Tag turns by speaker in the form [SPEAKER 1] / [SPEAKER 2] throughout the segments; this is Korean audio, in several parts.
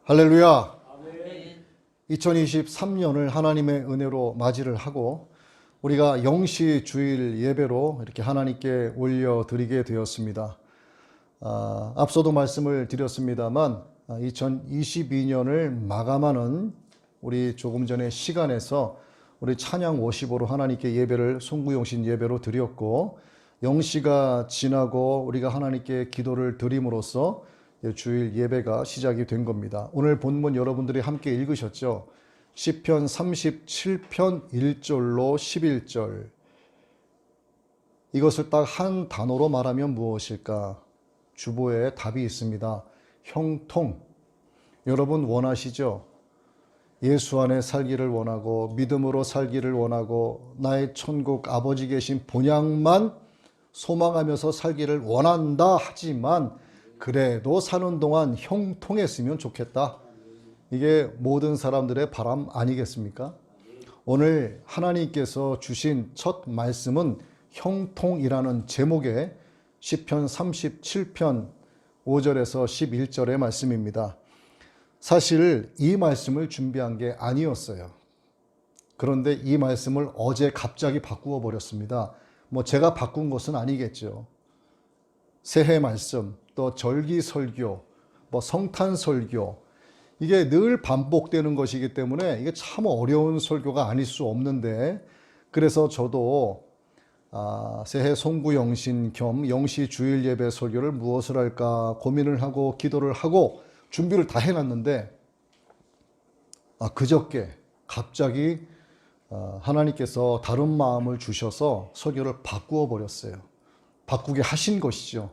[SPEAKER 1] 할렐루야. 2023년을 하나님의 은혜로 맞이를 하고 우리가 영시 주일 예배로 이렇게 하나님께 올려드리게 되었습니다. 앞서도 말씀을 드렸습니다만 2022년을 마감하는 우리 조금 전에 시간에서 우리 찬양 워십으로 하나님께 예배를 송구영신 예배로 드렸고, 영시가 지나고 우리가 하나님께 기도를 드림으로써 주일 예배가 시작이 된 겁니다. 오늘 본문 여러분들이 함께 읽으셨죠? 시편 37편 1절로 11절. 이것을 딱 한 단어로 말하면 무엇일까? 주보에 답이 있습니다. 형통. 여러분 원하시죠? 예수 안에 살기를 원하고 믿음으로 살기를 원하고 나의 천국 아버지 계신 본향만 소망하면서 살기를 원한다 하지만 그래도 사는 동안 형통했으면 좋겠다. 이게 모든 사람들의 바람 아니겠습니까? 오늘 하나님께서 주신 첫 말씀은 형통이라는 제목의 시편 37편 5절에서 11절의 말씀입니다. 사실 이 말씀을 준비한 게 아니었어요. 그런데 이 말씀을 어제 갑자기 바꾸어 버렸습니다. 제가 바꾼 것은 아니겠죠. 새해 말씀, 또 절기 설교, 성탄 설교, 이게 늘 반복되는 것이기 때문에 이게 참 어려운 설교가 아닐 수 없는데, 그래서 저도 새해 송구영신 겸 영시 주일 예배 설교를 무엇을 할까 고민을 하고 기도를 하고 준비를 다 해놨는데, 그저께 갑자기 하나님께서 다른 마음을 주셔서 설교를 바꾸어 버렸어요. 바꾸게 하신 것이죠.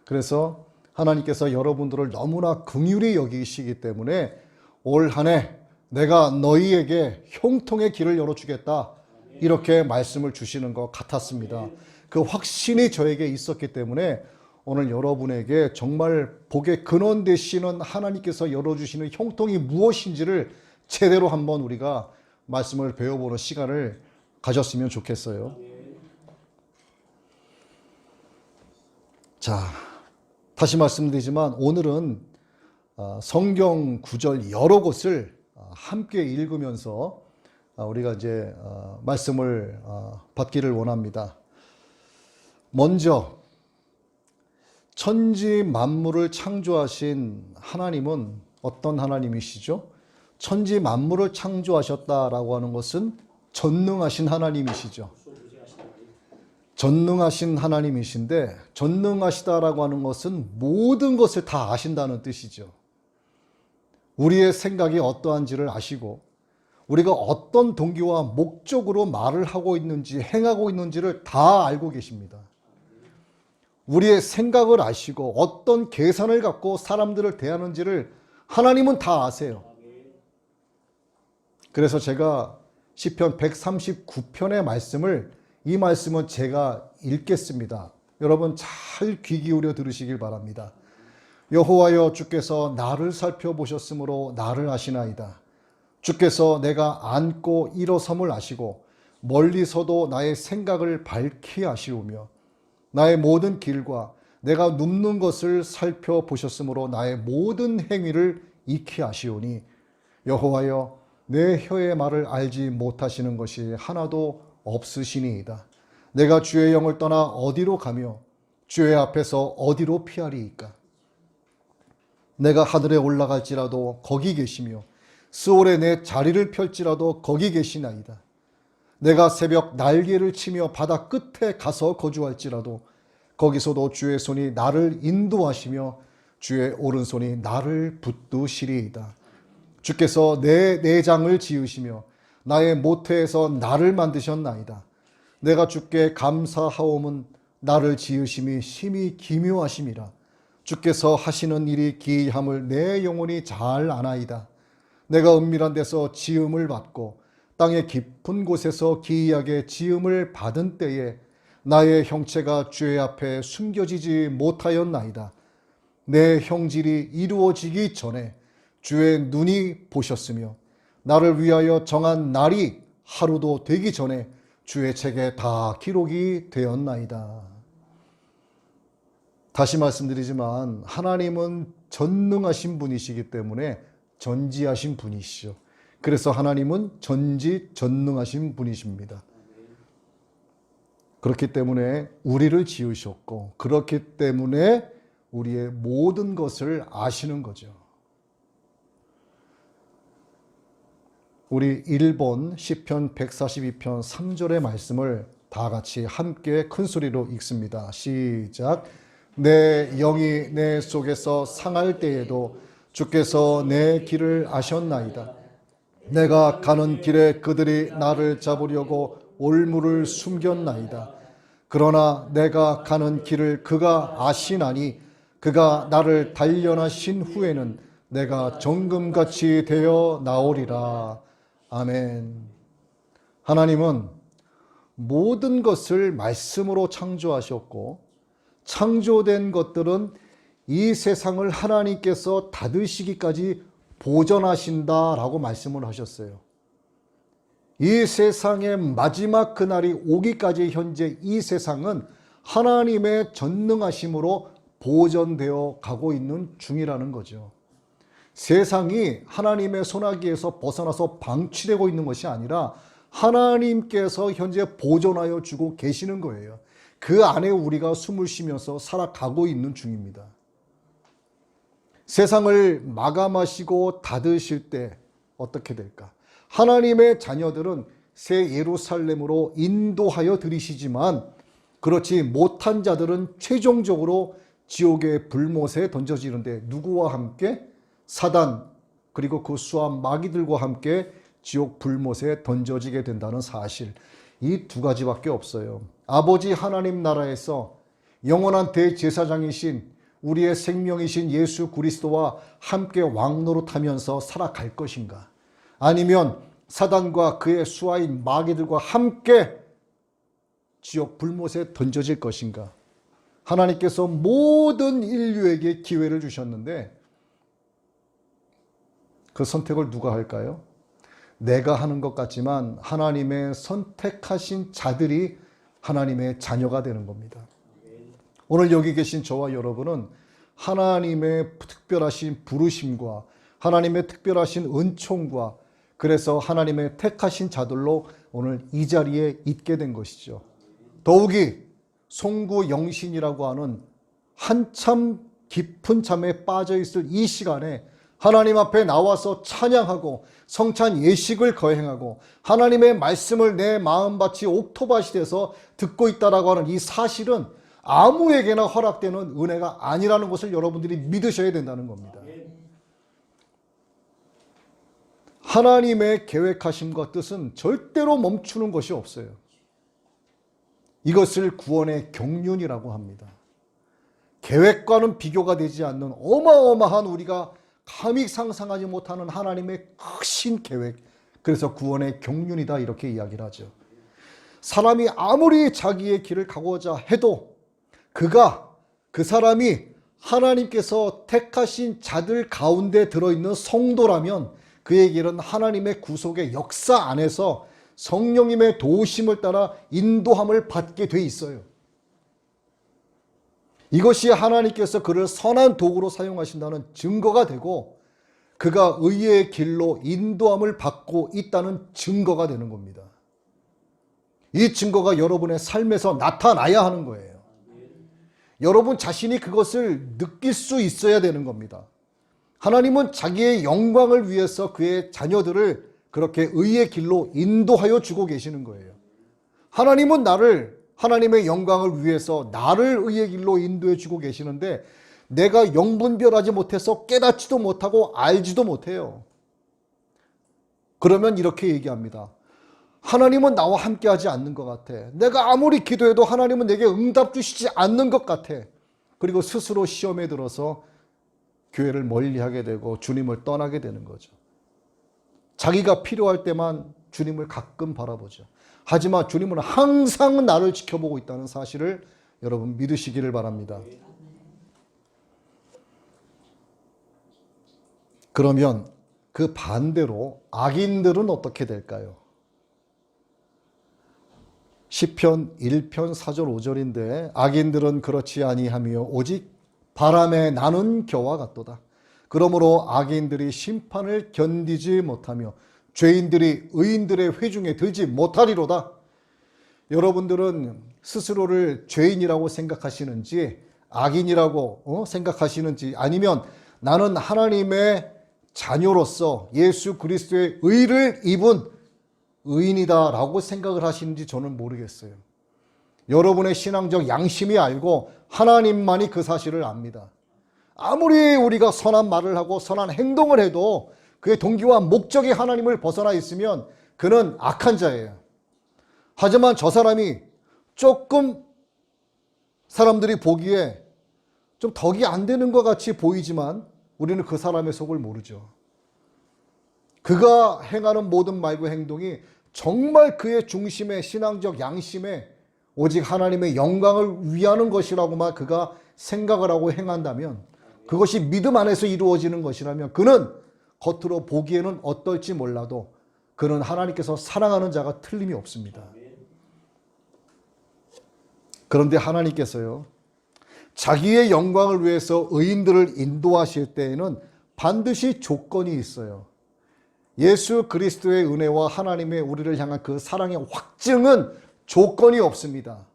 [SPEAKER 1] 그래서 하나님께서 여러분들을 너무나 긍휼히 여기시기 때문에 올 한 해 내가 너희에게 형통의 길을 열어주겠다, 이렇게 말씀을 주시는 것 같았습니다. 그 확신이 저에게 있었기 때문에 오늘 여러분에게 정말 복의 근원 되시는 하나님께서 열어주시는 형통이 무엇인지를 제대로 한번 우리가 말씀을 배워보는 시간을 가졌으면 좋겠어요. 자, 다시 말씀드리지만 오늘은 성경 구절 여러 곳을 함께 읽으면서 우리가 이제 말씀을 받기를 원합니다. 먼저 천지 만물을 창조하신 하나님은 어떤 하나님이시죠? 천지 만물을 창조하셨다라고 하는 것은 전능하신 하나님이시죠. 전능하신 하나님이신데, 전능하시다라고 하는 것은 모든 것을 다 아신다는 뜻이죠. 우리의 생각이 어떠한지를 아시고 우리가 어떤 동기와 목적으로 말을 하고 있는지 행하고 있는지를 다 알고 계십니다. 우리의 생각을 아시고 어떤 계산을 갖고 사람들을 대하는지를 하나님은 다 아세요. 그래서 제가 시편 139편의 말씀을, 이 말씀은 제가 읽겠습니다. 여러분 잘 귀 기울여 들으시길 바랍니다. 여호와여, 주께서 나를 살펴보셨으므로 나를 아시나이다. 주께서 내가 앉고 일어섬을 아시고 멀리서도 나의 생각을 밝히 아시오며 나의 모든 길과 내가 눕는 것을 살펴보셨으므로 나의 모든 행위를 익히 아시오니 여호와여, 내 혀의 말을 알지 못하시는 것이 하나도 없으시니이다. 내가 주의 영을 떠나 어디로 가며 주의 앞에서 어디로 피하리이까? 내가 하늘에 올라갈지라도 거기 계시며 스올에 내 자리를 펼지라도 거기 계시나이다. 내가 새벽 날개를 치며 바다 끝에 가서 거주할지라도 거기서도 주의 손이 나를 인도하시며 주의 오른손이 나를 붙드시리이다. 주께서 내 내장을 지으시며 나의 모태에서 나를 만드셨나이다. 내가 주께 감사하옴은 나를 지으심이 심히 기묘하심이라. 주께서 하시는 일이 기이함을 내 영혼이 잘 아나이다. 내가 은밀한 데서 지음을 받고 땅의 깊은 곳에서 기이하게 지음을 받은 때에 나의 형체가 주의 앞에 숨겨지지 못하였나이다. 내 형질이 이루어지기 전에 주의 눈이 보셨으며 나를 위하여 정한 날이 하루도 되기 전에 주의 책에 다 기록이 되었나이다. 다시 말씀드리지만 하나님은 전능하신 분이시기 때문에 전지하신 분이시죠. 그래서 하나님은 전지전능하신 분이십니다. 그렇기 때문에 우리를 지으셨고 그렇기 때문에 우리의 모든 것을 아시는 거죠. 우리 1번 시편 142편 3절의 말씀을 다 같이 함께 큰 소리로 읽습니다. 시작. 내 영이 내 속에서 상할 때에도 주께서 내 길을 아셨나이다. 내가 가는 길에 그들이 나를 잡으려고 올무를 숨겼나이다. 그러나 내가 가는 길을 그가 아시나니 그가 나를 단련하신 후에는 내가 정금같이 되어 나오리라. 아멘. 하나님은 모든 것을 말씀으로 창조하셨고 창조된 것들은 이 세상을 하나님께서 닫으시기까지 보존하신다라고 말씀을 하셨어요. 이 세상의 마지막 그날이 오기까지 현재 이 세상은 하나님의 전능하심으로 보존되어 가고 있는 중이라는 거죠. 세상이 하나님의 손아귀에서 벗어나서 방치되고 있는 것이 아니라 하나님께서 현재 보존하여 주고 계시는 거예요. 그 안에 우리가 숨을 쉬면서 살아가고 있는 중입니다. 세상을 마감하시고 닫으실 때 어떻게 될까? 하나님의 자녀들은 새 예루살렘으로 인도하여 들이시지만 그렇지 못한 자들은 최종적으로 지옥의 불못에 던져지는데 누구와 함께? 사단 그리고 그 수한 마귀들과 함께 지옥 불못에 던져지게 된다는 사실, 이 두 가지밖에 없어요. 아버지 하나님 나라에서 영원한 대제사장이신 우리의 생명이신 예수 그리스도와 함께 왕노릇하면서 살아갈 것인가? 아니면 사단과 그의 수하인 마귀들과 함께 지옥 불못에 던져질 것인가? 하나님께서 모든 인류에게 기회를 주셨는데 그 선택을 누가 할까요? 내가 하는 것 같지만 하나님의 선택하신 자들이 하나님의 자녀가 되는 겁니다. 오늘 여기 계신 저와 여러분은 하나님의 특별하신 부르심과 하나님의 특별하신 은총과 그래서 하나님의 택하신 자들로 오늘 이 자리에 있게 된 것이죠. 더욱이 송구영신이라고 하는 한참 깊은 잠에 빠져 있을 이 시간에 하나님 앞에 나와서 찬양하고 성찬 예식을 거행하고 하나님의 말씀을 내 마음밭이 옥토밭이 돼서 듣고 있다라고 하는 이 사실은 아무에게나 허락되는 은혜가 아니라는 것을 여러분들이 믿으셔야 된다는 겁니다. 하나님의 계획하심과 뜻은 절대로 멈추는 것이 없어요. 이것을 구원의 경륜이라고 합니다. 계획과는 비교가 되지 않는 어마어마한 우리가 감히 상상하지 못하는 하나님의 크신 계획, 그래서 구원의 경륜이다 이렇게 이야기를 하죠. 사람이 아무리 자기의 길을 가고자 해도 그 사람이 하나님께서 택하신 자들 가운데 들어있는 성도라면 그의 길은 하나님의 구속의 역사 안에서 성령님의 도우심을 따라 인도함을 받게 돼 있어요. 이것이 하나님께서 그를 선한 도구로 사용하신다는 증거가 되고 그가 의의 길로 인도함을 받고 있다는 증거가 되는 겁니다. 이 증거가 여러분의 삶에서 나타나야 하는 거예요. 여러분 자신이 그것을 느낄 수 있어야 되는 겁니다. 하나님은 자기의 영광을 위해서 그의 자녀들을 그렇게 의의 길로 인도하여 주고 계시는 거예요. 하나님은 하나님의 영광을 위해서 나를 의의 길로 인도해 주고 계시는데 내가 영분별하지 못해서 깨닫지도 못하고 알지도 못해요. 그러면 이렇게 얘기합니다. 하나님은 나와 함께 하지 않는 것 같아. 내가 아무리 기도해도 하나님은 내게 응답 주시지 않는 것 같아. 그리고 스스로 시험에 들어서 교회를 멀리하게 되고 주님을 떠나게 되는 거죠. 자기가 필요할 때만 주님을 가끔 바라보죠. 하지만 주님은 항상 나를 지켜보고 있다는 사실을 여러분 믿으시기를 바랍니다. 그러면 그 반대로 악인들은 어떻게 될까요? 시편 1편 4절 5절인데 악인들은 그렇지 아니하며 오직 바람에 나는 겨와 같도다. 그러므로 악인들이 심판을 견디지 못하며 죄인들이 의인들의 회중에 들지 못하리로다. 여러분들은 스스로를 죄인이라고 생각하시는지 악인이라고 생각하시는지, 아니면 나는 하나님의 자녀로서 예수 그리스도의 의를 입은 의인이다 라고 생각을 하시는지 저는 모르겠어요. 여러분의 신앙적 양심이 알고 하나님만이 그 사실을 압니다. 아무리 우리가 선한 말을 하고 선한 행동을 해도 그의 동기와 목적이 하나님을 벗어나 있으면 그는 악한 자예요. 하지만 저 사람이 조금 사람들이 보기에 좀 덕이 안 되는 것 같이 보이지만 우리는 그 사람의 속을 모르죠. 그가 행하는 모든 말과 행동이 정말 그의 중심의 신앙적 양심에 오직 하나님의 영광을 위하는 것이라고만 그가 생각을 하고 행한다면, 그것이 믿음 안에서 이루어지는 것이라면 그는 겉으로 보기에는 어떨지 몰라도 그는 하나님께서 사랑하는 자가 틀림이 없습니다. 그런데 하나님께서요, 자기의 영광을 위해서 의인들을 인도하실 때에는 반드시 조건이 있어요. 예수 그리스도의 은혜와 하나님의 우리를 향한 그 사랑의 확증은 조건이 없습니다.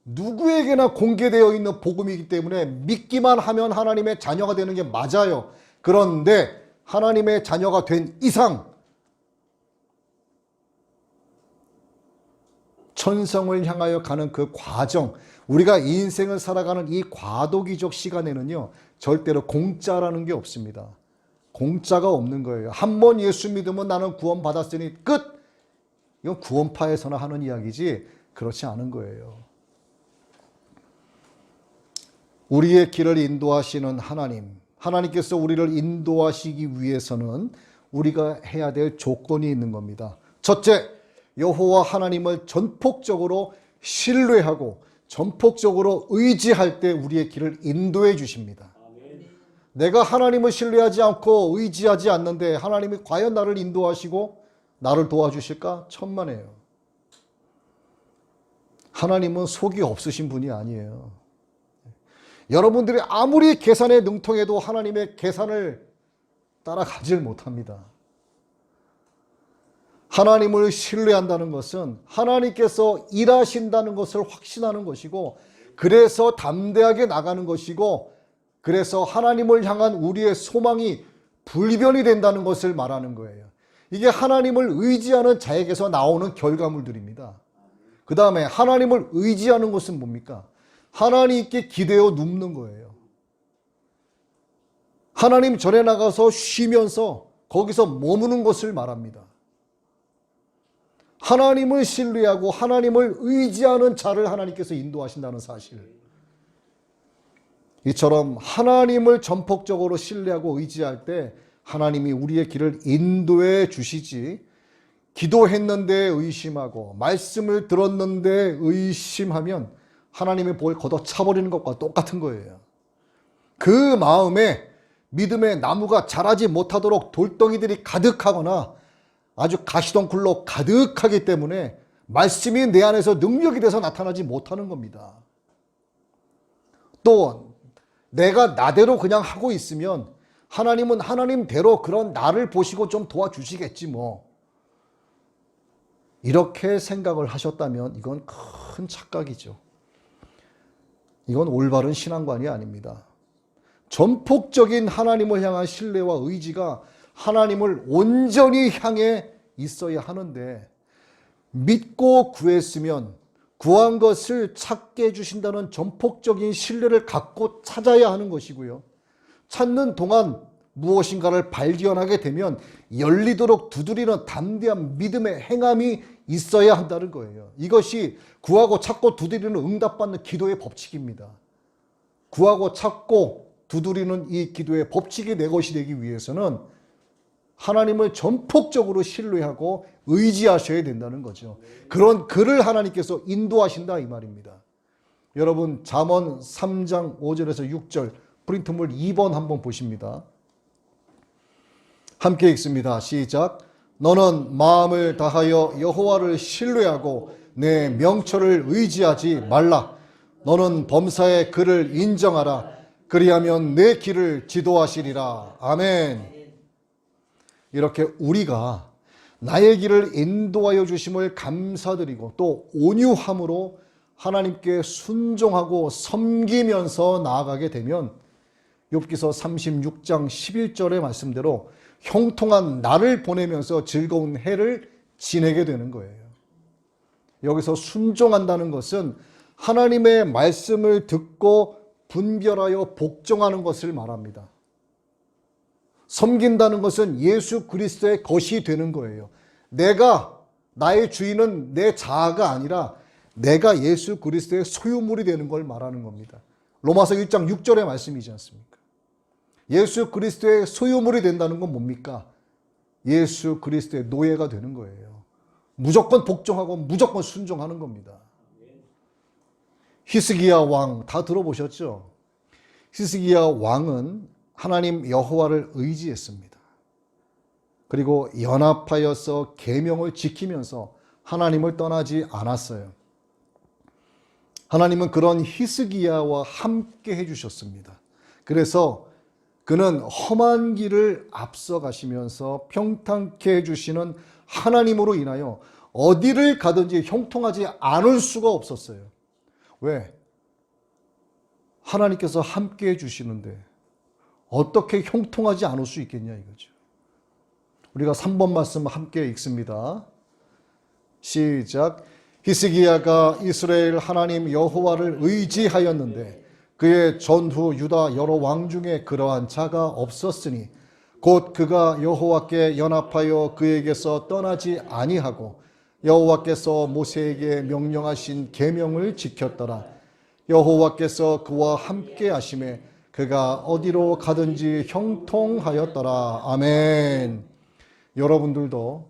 [SPEAKER 1] 누구에게나 공개되어 있는 복음이기 때문에 믿기만 하면 하나님의 자녀가 되는 게 맞아요. 그런데 하나님의 자녀가 된 이상 천성을 향하여 가는 그 과정, 우리가 인생을 살아가는 이 과도기적 시간에는요, 절대로 공짜라는 게 없습니다. 공짜가 없는 거예요. 한 번 예수 믿으면 나는 구원 받았으니 끝! 이건 구원파에서나 하는 이야기지 그렇지 않은 거예요. 우리의 길을 인도하시는 하나님, 하나님께서 우리를 인도하시기 위해서는 우리가 해야 될 조건이 있는 겁니다. 첫째, 여호와 하나님을 전폭적으로 신뢰하고 전폭적으로 의지할 때 우리의 길을 인도해 주십니다. 내가 하나님을 신뢰하지 않고 의지하지 않는데 하나님이 과연 나를 인도하시고 나를 도와주실까? 천만에요. 하나님은 속이 없으신 분이 아니에요. 여러분들이 아무리 계산에 능통해도 하나님의 계산을 따라가질 못합니다. 하나님을 신뢰한다는 것은 하나님께서 일하신다는 것을 확신하는 것이고, 그래서 담대하게 나가는 것이고, 그래서 하나님을 향한 우리의 소망이 불변이 된다는 것을 말하는 거예요. 이게 하나님을 의지하는 자에게서 나오는 결과물들입니다. 그 다음에 하나님을 의지하는 것은 뭡니까? 하나님께 기대어 눕는 거예요. 하나님 전에 나가서 쉬면서 거기서 머무는 것을 말합니다. 하나님을 신뢰하고 하나님을 의지하는 자를 하나님께서 인도하신다는 사실. 이처럼 하나님을 전폭적으로 신뢰하고 의지할 때 하나님이 우리의 길을 인도해 주시지, 기도했는데 의심하고 말씀을 들었는데 의심하면 하나님의 복을 걷어차버리는 것과 똑같은 거예요. 그 마음에 믿음의 나무가 자라지 못하도록 돌덩이들이 가득하거나 아주 가시덩굴로 가득하기 때문에 말씀이 내 안에서 능력이 돼서 나타나지 못하는 겁니다. 또 내가 나대로 그냥 하고 있으면 하나님은 하나님대로 그런 나를 보시고 좀 도와주시겠지 뭐, 이렇게 생각을 하셨다면 이건 큰 착각이죠. 이건 올바른 신앙관이 아닙니다. 전폭적인 하나님을 향한 신뢰와 의지가 하나님을 온전히 향해 있어야 하는데, 믿고 구했으면 구한 것을 찾게 해주신다는 전폭적인 신뢰를 갖고 찾아야 하는 것이고요. 찾는 동안 무엇인가를 발견하게 되면 열리도록 두드리는 담대한 믿음의 행함이 있어야 한다는 거예요. 이것이 구하고 찾고 두드리는 응답받는 기도의 법칙입니다. 구하고 찾고 두드리는 이 기도의 법칙이 내 것이 되기 위해서는 하나님을 전폭적으로 신뢰하고 의지하셔야 된다는 거죠. 그런 그를 하나님께서 인도하신다 이 말입니다. 여러분 잠언 3장 5절에서 6절 프린트물 2번 한번 보십니다. 함께 읽습니다. 시작. 너는 마음을 다하여 여호와를 신뢰하고 내 명철을 의지하지 말라. 너는 범사의 그를 인정하라. 그리하면 내 길을 지도하시리라. 아멘. 이렇게 우리가 나의 길을 인도하여 주심을 감사드리고 또 온유함으로 하나님께 순종하고 섬기면서 나아가게 되면 욥기서 36장 11절의 말씀대로 형통한 날을 보내면서 즐거운 해를 지내게 되는 거예요. 여기서 순종한다는 것은 하나님의 말씀을 듣고 분별하여 복종하는 것을 말합니다. 섬긴다는 것은 예수 그리스도의 것이 되는 거예요. 나의 주인은 내 자아가 아니라 내가 예수 그리스도의 소유물이 되는 걸 말하는 겁니다. 로마서 1장 6절의 말씀이지 않습니까? 예수 그리스도의 소유물이 된다는 건 뭡니까? 예수 그리스도의 노예가 되는 거예요. 무조건 복종하고 무조건 순종하는 겁니다. 히스기야 왕 다 들어보셨죠? 히스기야 왕은 하나님 여호와를 의지했습니다. 그리고 연합하여서 계명을 지키면서 하나님을 떠나지 않았어요. 하나님은 그런 히스기야와 함께 해주셨습니다. 그래서 그는 험한 길을 앞서가시면서 평탄케 해주시는 하나님으로 인하여 어디를 가든지 형통하지 않을 수가 없었어요. 왜? 하나님께서 함께 해주시는데 어떻게 형통하지 않을 수 있겠냐 이거죠. 우리가 3번 말씀 함께 읽습니다. 시작. 히스기야가 이스라엘 하나님 여호와를 의지하였는데 그의 전후 유다 여러 왕 중에 그러한 자가 없었으니 곧 그가 여호와께 연합하여 그에게서 떠나지 아니하고 여호와께서 모세에게 명령하신 계명을 지켰더라. 여호와께서 그와 함께 하심에 그가 어디로 가든지 형통하였더라. 아멘. 여러분들도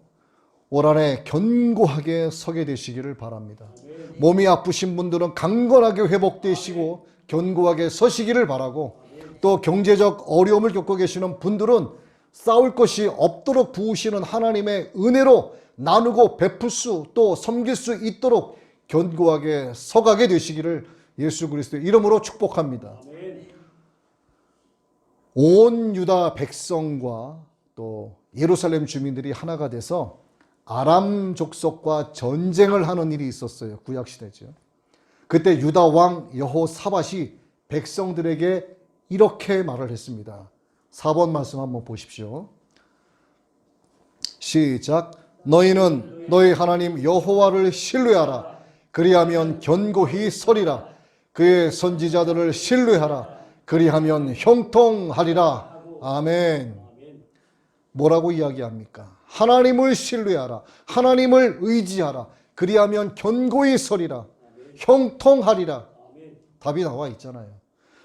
[SPEAKER 1] 올 한해 견고하게 서게 되시기를 바랍니다. 몸이 아프신 분들은 강건하게 회복되시고 견고하게 서시기를 바라고, 또 경제적 어려움을 겪고 계시는 분들은 싸울 것이 없도록 부으시는 하나님의 은혜로 나누고 베풀 수, 또 섬길 수 있도록 견고하게 서가게 되시기를 예수 그리스도의 이름으로 축복합니다. 온 유다 백성과 또 예루살렘 주민들이 하나가 돼서 아람 족속과 전쟁을 하는 일이 있었어요. 구약시대죠. 그때 유다 왕 여호사밧이 백성들에게 이렇게 말을 했습니다. 4번 말씀 한번 보십시오. 시작. 너희는 너희 하나님 여호와를 신뢰하라. 그리하면 견고히 서리라. 그의 선지자들을 신뢰하라. 그리하면 형통하리라. 아멘. 뭐라고 이야기합니까? 하나님을 신뢰하라. 하나님을 의지하라. 그리하면 견고히 서리라. 형통하리라. 답이 나와 있잖아요.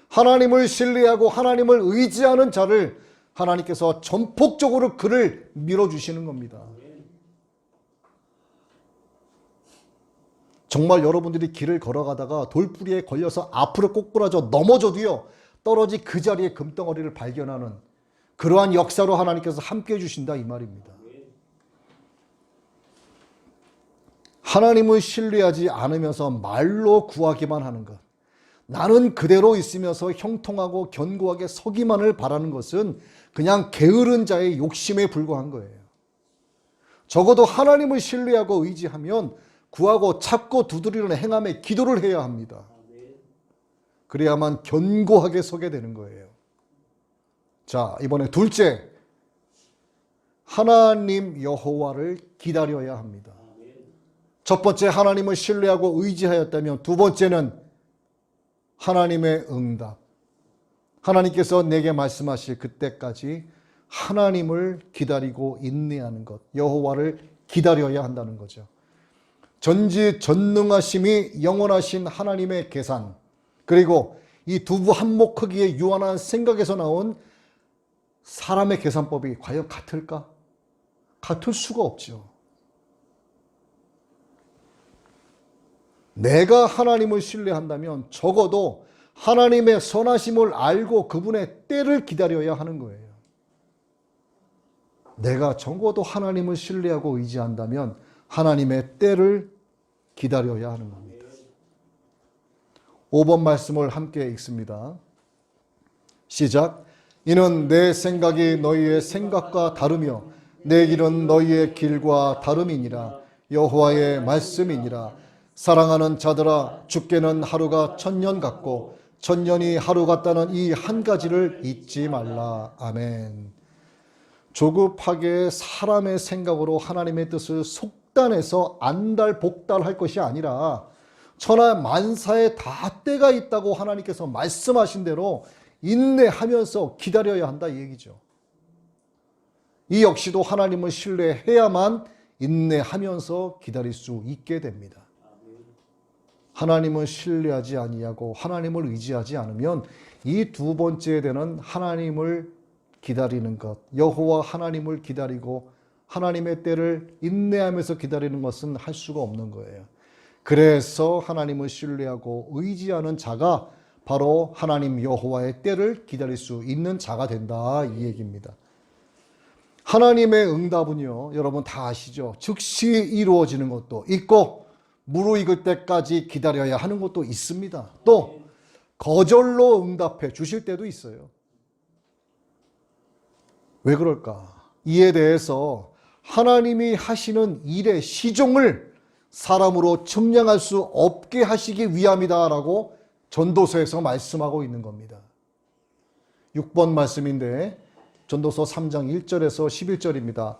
[SPEAKER 1] 하나님을 신뢰하고 하나님을 의지하는 자를 하나님께서 전폭적으로 그를 밀어주시는 겁니다. 정말 여러분들이 길을 걸어가다가 돌뿌리에 걸려서 앞으로 꼬꾸라져 넘어져도요, 떨어지 그 자리에 금덩어리를 발견하는 그러한 역사로 하나님께서 함께 해주신다 이 말입니다. 하나님을 신뢰하지 않으면서 말로 구하기만 하는 것, 나는 그대로 있으면서 형통하고 견고하게 서기만을 바라는 것은 그냥 게으른 자의 욕심에 불과한 거예요. 적어도 하나님을 신뢰하고 의지하면 구하고 찾고 두드리는 행함에 기도를 해야 합니다. 그래야만 견고하게 서게 되는 거예요. 자, 이번에 둘째, 하나님 여호와를 기다려야 합니다. 첫 번째 하나님을 신뢰하고 의지하였다면, 두 번째는 하나님의 응답. 하나님께서 내게 말씀하실 그때까지 하나님을 기다리고 인내하는 것, 여호와를 기다려야 한다는 거죠. 전지전능하심이 영원하신 하나님의 계산, 그리고 이 두부 한몫 크기의 유한한 생각에서 나온 사람의 계산법이 과연 같을까? 같을 수가 없죠. 내가 하나님을 신뢰한다면 적어도 하나님의 선하심을 알고 그분의 때를 기다려야 하는 거예요. 내가 적어도 하나님을 신뢰하고 의지한다면 하나님의 때를 기다려야 하는 겁니다. 5번 말씀을 함께 읽습니다. 시작. 이는 내 생각이 너희의 생각과 다르며 내 길은 너희의 길과 다름이니라. 여호와의 말씀이니라. 사랑하는 자들아, 주께는 하루가 천년 같고 천년이 하루 같다는 이 한 가지를 잊지 말라. 아멘. 조급하게 사람의 생각으로 하나님의 뜻을 속단해서 안달복달할 것이 아니라 천하 만사에 다 때가 있다고 하나님께서 말씀하신 대로 인내하면서 기다려야 한다 이 얘기죠. 이 역시도 하나님을 신뢰해야만 인내하면서 기다릴 수 있게 됩니다. 하나님을 신뢰하지 아니하고 하나님을 의지하지 않으면 이 두 번째에 되는 하나님을 기다리는 것, 여호와 하나님을 기다리고 하나님의 때를 인내하면서 기다리는 것은 할 수가 없는 거예요. 그래서 하나님을 신뢰하고 의지하는 자가 바로 하나님 여호와의 때를 기다릴 수 있는 자가 된다 이 얘기입니다. 하나님의 응답은요, 여러분 다 아시죠? 즉시 이루어지는 것도 있고 무르익을 때까지 기다려야 하는 것도 있습니다. 또 거절로 응답해 주실 때도 있어요. 왜 그럴까? 이에 대해서 하나님이 하시는 일의 시종을 사람으로 측량할 수 없게 하시기 위함이다라고 전도서에서 말씀하고 있는 겁니다. 6번 말씀인데 전도서 3장 1절에서 11절입니다.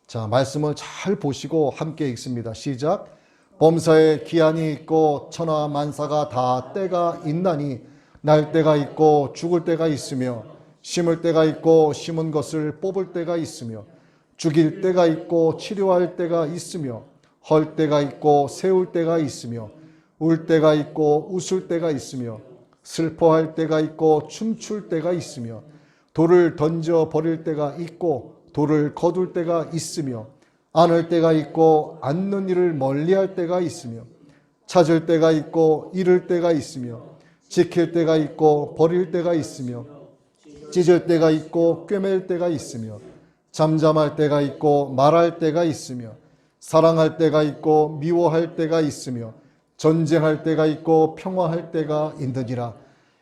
[SPEAKER 1] 자, 말씀을 잘 보시고 함께 읽습니다. 시작. 범사에 기한이 있고 천하 만사가 다 때가 있나니 날 때가 있고 죽을 때가 있으며 심을 때가 있고 심은 것을 뽑을 때가 있으며 죽일 때가 있고 치료할 때가 있으며 헐 때가 있고 세울 때가 있으며 울 때가 있고 웃을 때가 있으며 슬퍼할 때가 있고 춤출 때가 있으며 돌을 던져 버릴 때가 있고 돌을 거둘 때가 있으며 안을 때가 있고 앉는 일을 멀리할 때가 있으며 찾을 때가 있고 잃을 때가 있으며 지킬 때가 있고 버릴 때가 있으며 찢을 때가 있고 꿰맬 때가 있으며 잠잠할 때가 있고 말할 때가 있으며 사랑할 때가 있고 미워할 때가 있으며 전쟁할 때가 있고 평화할 때가 있느니라.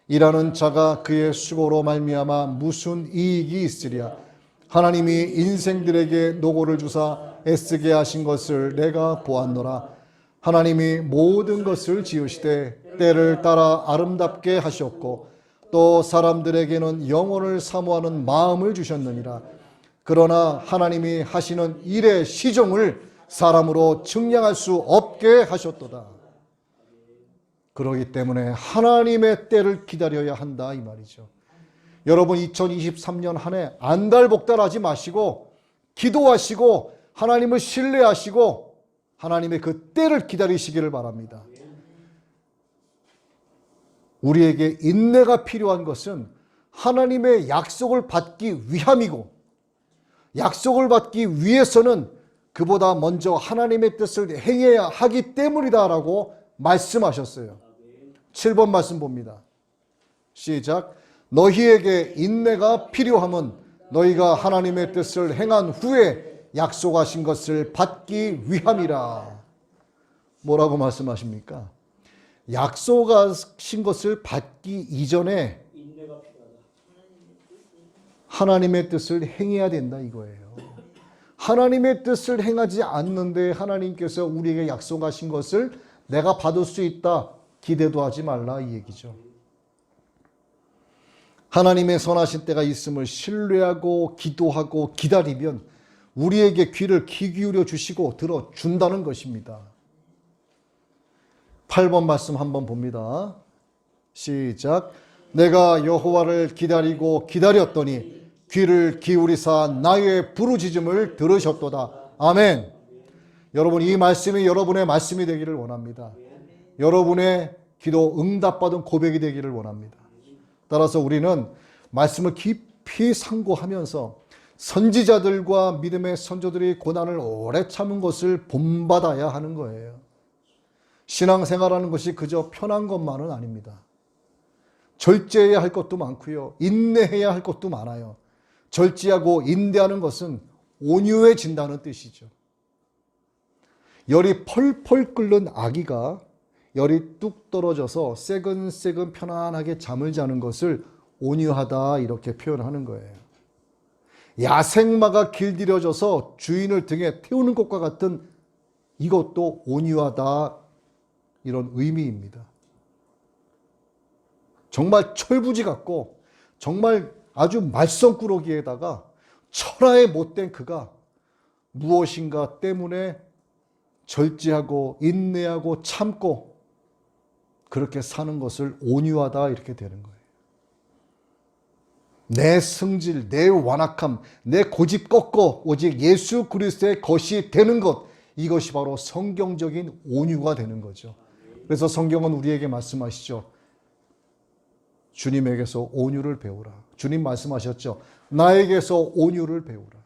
[SPEAKER 1] 일하는 자가 그의 수고로 말미암아 무슨 이익이 있으랴. 하나님이 인생들에게 노고를 주사 애쓰게 하신 것을 내가 보았노라. 하나님이 모든 것을 지으시되 때를 따라 아름답게 하셨고 또 사람들에게는 영혼을 사모하는 마음을 주셨느니라. 그러나 하나님이 하시는 일의 시종을 사람으로 측량할 수 없게 하셨도다. 그렇기 때문에 하나님의 때를 기다려야 한다 이 말이죠. 여러분 2023년 한 해 안달복달하지 마시고 기도하시고 하나님을 신뢰하시고 하나님의 그 때를 기다리시기를 바랍니다. 우리에게 인내가 필요한 것은 하나님의 약속을 받기 위함이고 약속을 받기 위해서는 그보다 먼저 하나님의 뜻을 행해야 하기 때문이다라고 말씀하셨어요. 7번 말씀 봅니다. 시작. 너희에게 인내가 필요함은 너희가 하나님의 뜻을 행한 후에 약속하신 것을 받기 위함이라. 뭐라고 말씀하십니까? 약속하신 것을 받기 이전에 하나님의 뜻을 행해야 된다 이거예요. 하나님의 뜻을 행하지 않는데 하나님께서 우리에게 약속하신 것을 내가 받을 수 있다 기대도 하지 말라 이 얘기죠. 하나님의 선하신 때가 있음을 신뢰하고 기도하고 기다리면 우리에게 귀를 귀 기울여 주시고 들어준다는 것입니다. 8번 말씀 한번 봅니다. 시작. 내가 여호와를 기다리고 기다렸더니 귀를 기울이사 나의 부르짖음을 들으셨도다. 아멘. 여러분 이 말씀이 여러분의 말씀이 되기를 원합니다. 여러분의 기도 응답받은 고백이 되기를 원합니다. 따라서 우리는 말씀을 깊이 상고하면서 선지자들과 믿음의 선조들이 고난을 오래 참은 것을 본받아야 하는 거예요. 신앙생활하는 것이 그저 편한 것만은 아닙니다. 절제해야 할 것도 많고요. 인내해야 할 것도 많아요. 절제하고 인내하는 것은 온유해진다는 뜻이죠. 열이 펄펄 끓는 아기가 열이 뚝 떨어져서 새근새근 편안하게 잠을 자는 것을 온유하다 이렇게 표현하는 거예요. 야생마가 길들여져서 주인을 등에 태우는 것과 같은 이것도 온유하다 이런 의미입니다. 정말 철부지 같고 정말 아주 말썽꾸러기에다가 천하에 못된 그가 무엇인가 때문에 절제하고 인내하고 참고 그렇게 사는 것을 온유하다 이렇게 되는 거예요. 내 승질, 내 완악함, 내 고집 꺾고 오직 예수 그리스도의 것이 되는 것, 이것이 바로 성경적인 온유가 되는 거죠. 그래서 성경은 우리에게 말씀하시죠. 주님에게서 온유를 배우라. 주님 말씀하셨죠. 나에게서 온유를 배우라.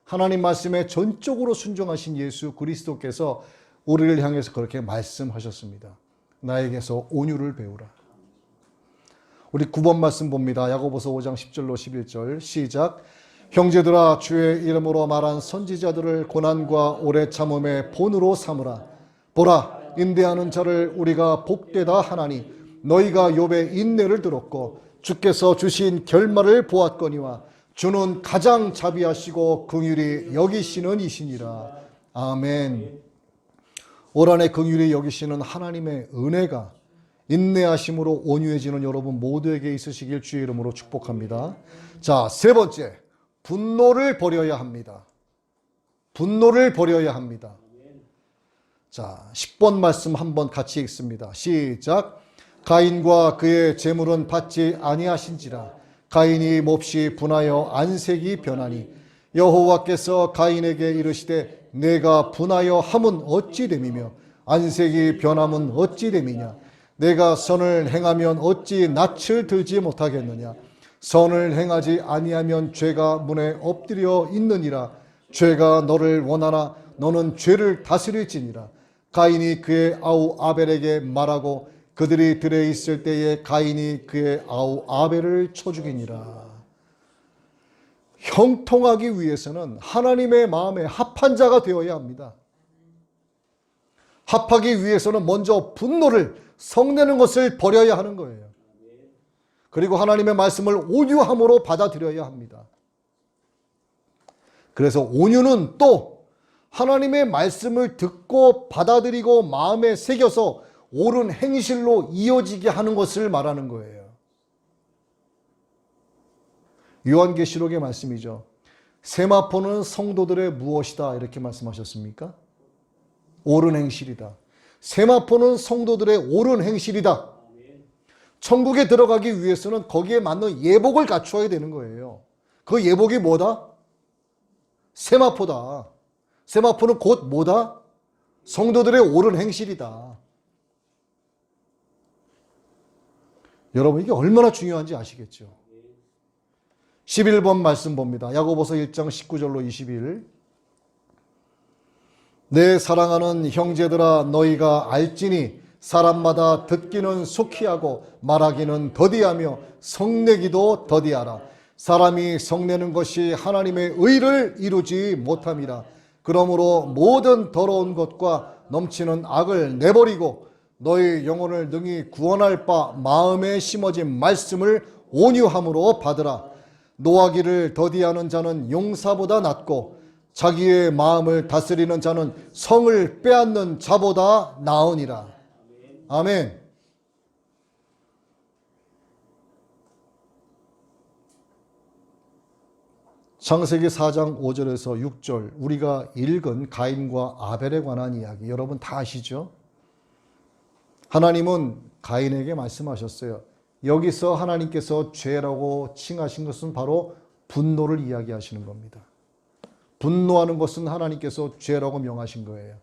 [SPEAKER 1] 하나님 말씀에 전적으로 순종하신 예수 그리스도께서 우리를 향해서 그렇게 말씀하셨습니다. 나에게서 온유를 배우라. 우리 9번 말씀 봅니다. 야고보서 5장 10절로 11절 시작. 형제들아 주의 이름으로 말한 선지자들을 고난과 오래 참음의 본으로 삼으라. 보라 인대하는 자를 우리가 복되다 하나니 너희가 욥의 인내를 들었고 주께서 주신 결말을 보았거니와 주는 가장 자비하시고 긍휼히 여기시는 이시니라. 아멘. 올 한해 긍휼히 여기시는 하나님의 은혜가 인내하심으로 온유해지는 여러분 모두에게 있으시길 주의 이름으로 축복합니다. 자, 세 번째, 분노를 버려야 합니다. 분노를 버려야 합니다. 자, 10번 말씀 한번 같이 읽습니다. 시작. 가인과 그의 재물은 받지 아니하신지라. 가인이 몹시 분하여 안색이 변하니 여호와께서 가인에게 이르시되 내가 분하여 함은 어찌 됨이며 안색이 변함은 어찌 됨이냐. 내가 선을 행하면 어찌 낯을 들지 못하겠느냐. 선을 행하지 아니하면 죄가 문에 엎드려 있느니라. 죄가 너를 원하나 너는 죄를 다스릴지니라. 가인이 그의 아우 아벨에게 말하고 그들이 들에 있을 때에 가인이 그의 아우 아벨을 쳐 죽이니라. 형통하기 위해서는 하나님의 마음에 합한 자가 되어야 합니다. 합하기 위해서는 먼저 분노를 성내는 것을 버려야 하는 거예요. 그리고 하나님의 말씀을 온유함으로 받아들여야 합니다. 그래서 온유는 또 하나님의 말씀을 듣고 받아들이고 마음에 새겨서 옳은 행실로 이어지게 하는 것을 말하는 거예요. 요한계시록의 말씀이죠. 세마포는 성도들의 무엇이다 이렇게 말씀하셨습니까? 옳은 행실이다. 세마포는 성도들의 옳은 행실이다. 천국에 들어가기 위해서는 거기에 맞는 예복을 갖추어야 되는 거예요. 그 예복이 뭐다? 세마포다. 세마포는 곧 뭐다? 성도들의 옳은 행실이다. 여러분 이게 얼마나 중요한지 아시겠죠? 11번 말씀 봅니다. 야고보서 1장 19절로 21. 내 사랑하는 형제들아 너희가 알지니 사람마다 듣기는 속히 하고 말하기는 더디하며 성내기도 더디하라. 사람이 성내는 것이 하나님의 의를 이루지 못함이라. 그러므로 모든 더러운 것과 넘치는 악을 내버리고 너희 영혼을 능히 구원할 바 마음에 심어진 말씀을 온유함으로 받으라. 노하기를 더디하는 자는 용사보다 낫고 자기의 마음을 다스리는 자는 성을 빼앗는 자보다 나으니라. 아멘. 창세기 4장 5절에서 6절 우리가 읽은 가인과 아벨에 관한 이야기 여러분 다 아시죠? 하나님은 가인에게 말씀하셨어요. 여기서 하나님께서 죄라고 칭하신 것은 바로 분노를 이야기하시는 겁니다. 분노하는 것은 하나님께서 죄라고 명하신 거예요.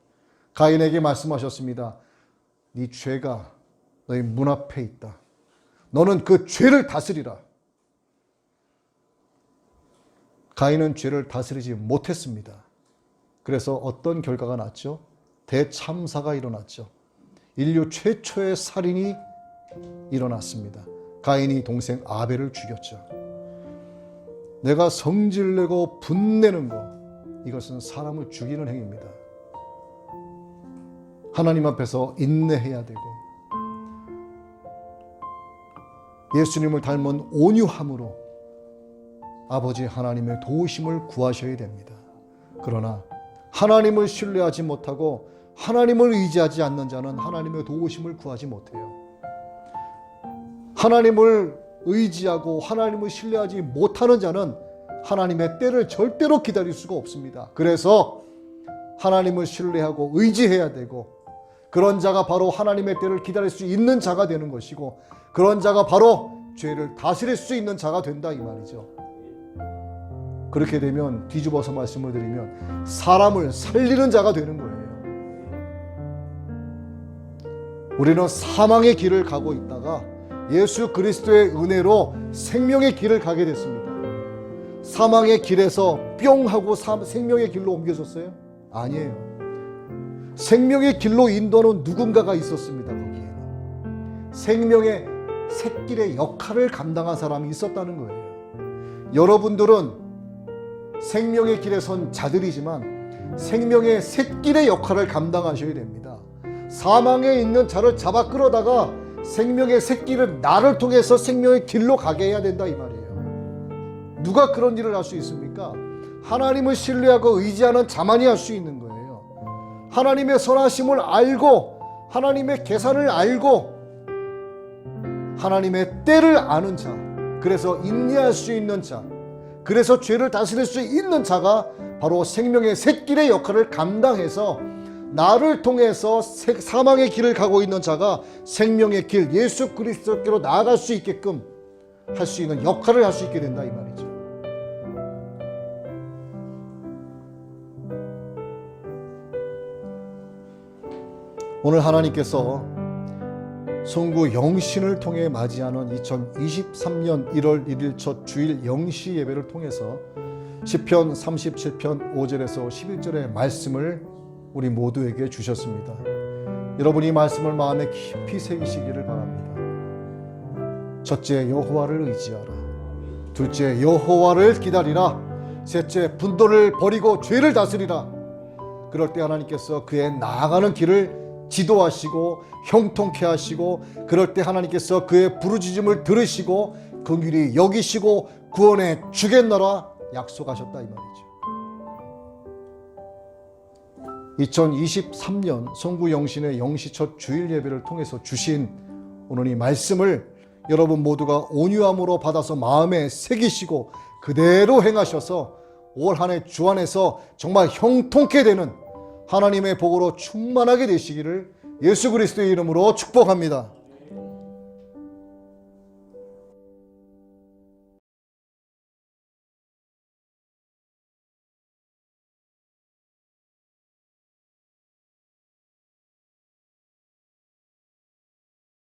[SPEAKER 1] 가인에게 말씀하셨습니다. 네 죄가 너희 문 앞에 있다. 너는 그 죄를 다스리라. 가인은 죄를 다스리지 못했습니다. 그래서 어떤 결과가 났죠? 대참사가 일어났죠. 인류 최초의 살인이 일어났습니다. 가인이 동생 아벨을 죽였죠. 내가 성질내고 분내는 것, 이것은 사람을 죽이는 행위입니다. 하나님 앞에서 인내해야 되고 예수님을 닮은 온유함으로 아버지 하나님의 도우심을 구하셔야 됩니다. 그러나 하나님을 신뢰하지 못하고 하나님을 의지하지 않는 자는 하나님의 도우심을 구하지 못해요. 하나님을 의지하고 하나님을 신뢰하지 못하는 자는 하나님의 때를 절대로 기다릴 수가 없습니다. 그래서 하나님을 신뢰하고 의지해야 되고, 그런 자가 바로 하나님의 때를 기다릴 수 있는 자가 되는 것이고, 그런 자가 바로 죄를 다스릴 수 있는 자가 된다 이 말이죠. 그렇게 되면 뒤집어서 말씀을 드리면 사람을 살리는 자가 되는 거예요. 우리는 사망의 길을 가고 있다가 예수 그리스도의 은혜로 생명의 길을 가게 됐습니다. 사망의 길에서 뿅 하고 생명의 길로 옮겨졌어요? 아니에요. 생명의 길로 인도하는 누군가가 있었습니다. 거기에는 생명의 샛길의 역할을 감당한 사람이 있었다는 거예요. 여러분들은 생명의 길에 선 자들이지만 생명의 샛길의 역할을 감당하셔야 됩니다. 사망에 있는 자를 잡아 끌어다가 생명의 샛길을 나를 통해서 생명의 길로 가게 해야 된다 이 말이에요. 누가 그런 일을 할 수 있습니까? 하나님을 신뢰하고 의지하는 자만이 할 수 있는 거예요. 하나님의 선하심을 알고 하나님의 계산을 알고 하나님의 때를 아는 자, 그래서 인내할 수 있는 자, 그래서 죄를 다스릴 수 있는 자가 바로 생명의 샛길의 역할을 감당해서 나를 통해서 사망의 길을 가고 있는 자가 생명의 길, 예수 그리스도께로 나아갈 수 있게끔 할 수 있는 역할을 할 수 있게 된다 이 말이죠. 오늘 하나님께서 송구 영신을 통해 맞이하는 2023년 1월 1일 첫 주일 영시 예배를 통해서 시편 37편 5절에서 11절의 말씀을 우리 모두에게 주셨습니다. 여러분이 이 말씀을 마음에 깊이 새기시기를 바랍니다. 첫째, 여호와를 의지하라. 둘째, 여호와를 기다리라. 셋째, 분노를 버리고 죄를 다스리라. 그럴 때 하나님께서 그의 나아가는 길을 지도하시고 형통케 하시고, 그럴 때 하나님께서 그의 부르짖음을 들으시고 긍휼히 여기시고 구원해 주겠노라 약속하셨다 이 말이죠. 2023년 송구 영신의 영시 첫 주일 예배를 통해서 주신 오늘 이 말씀을 여러분 모두가 온유함으로 받아서 마음에 새기시고 그대로 행하셔서 올 한 해 주 안에서 정말 형통케 되는 하나님의 복으로 충만하게 되시기를 예수 그리스도의 이름으로 축복합니다.